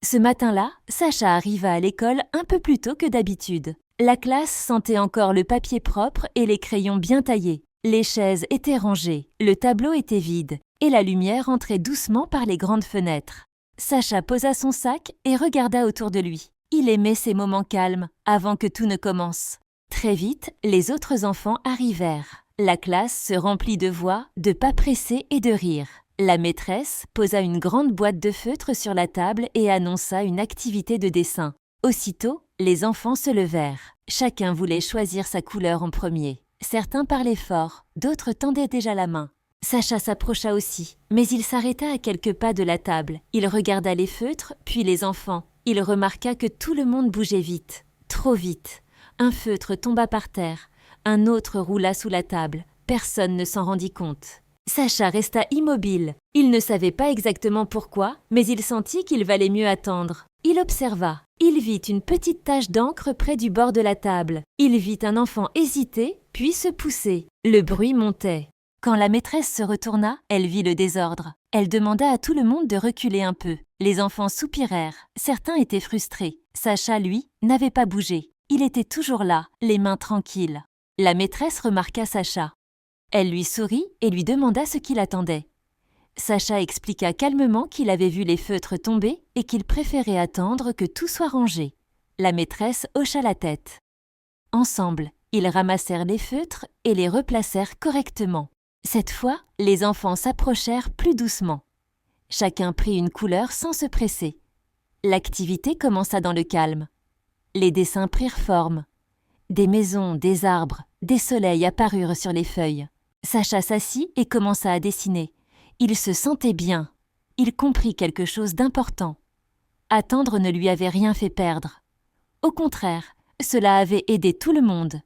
Ce matin-là, Sacha arriva à l'école un peu plus tôt que d'habitude. La classe sentait encore le papier propre et les crayons bien taillés. Les chaises étaient rangées, le tableau était vide et la lumière entrait doucement par les grandes fenêtres. Sacha posa son sac et regarda autour de lui. Il aimait ces moments calmes avant que tout ne commence. Très vite, les autres enfants arrivèrent. La classe se remplit de voix, de pas pressés et de rires. La maîtresse posa une grande boîte de feutre sur la table et annonça une activité de dessin. Aussitôt, les enfants se levèrent. Chacun voulait choisir sa couleur en premier. Certains parlaient fort, d'autres tendaient déjà la main. Sacha s'approcha aussi, mais il s'arrêta à quelques pas de la table. Il regarda les feutres, puis les enfants. Il remarqua que tout le monde bougeait vite, trop vite. Un feutre tomba par terre, un autre roula sous la table. Personne ne s'en rendit compte. Sacha resta immobile. Il ne savait pas exactement pourquoi, mais il sentit qu'il valait mieux attendre. Il observa. Il vit une petite tache d'encre près du bord de la table. Il vit un enfant hésiter, puis se pousser. Le bruit montait. Quand la maîtresse se retourna, elle vit le désordre. Elle demanda à tout le monde de reculer un peu. Les enfants soupirèrent. Certains étaient frustrés. Sacha, lui, n'avait pas bougé. Il était toujours là, les mains tranquilles. La maîtresse remarqua Sacha. Elle lui sourit et lui demanda ce qu'il attendait. Sacha expliqua calmement qu'il avait vu les feutres tomber et qu'il préférait attendre que tout soit rangé. La maîtresse hocha la tête. Ensemble, ils ramassèrent les feutres et les replacèrent correctement. Cette fois, les enfants s'approchèrent plus doucement. Chacun prit une couleur sans se presser. L'activité commença dans le calme. Les dessins prirent forme. Des maisons, des arbres, des soleils apparurent sur les feuilles. Sacha s'assit et commença à dessiner. Il se sentait bien. Il comprit quelque chose d'important. Attendre ne lui avait rien fait perdre. Au contraire, cela avait aidé tout le monde.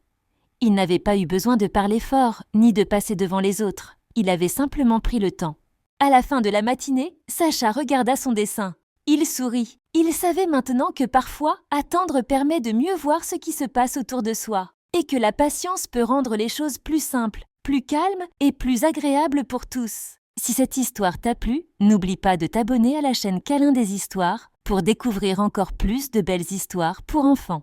Il n'avait pas eu besoin de parler fort, ni de passer devant les autres. Il avait simplement pris le temps. À la fin de la matinée, Sacha regarda son dessin. Il sourit. Il savait maintenant que parfois, attendre permet de mieux voir ce qui se passe autour de soi, et que la patience peut rendre les choses plus simples, plus calmes et plus agréables pour tous. Si cette histoire t'a plu, n'oublie pas de t'abonner à la chaîne Câlin des Histoires pour découvrir encore plus de belles histoires pour enfants.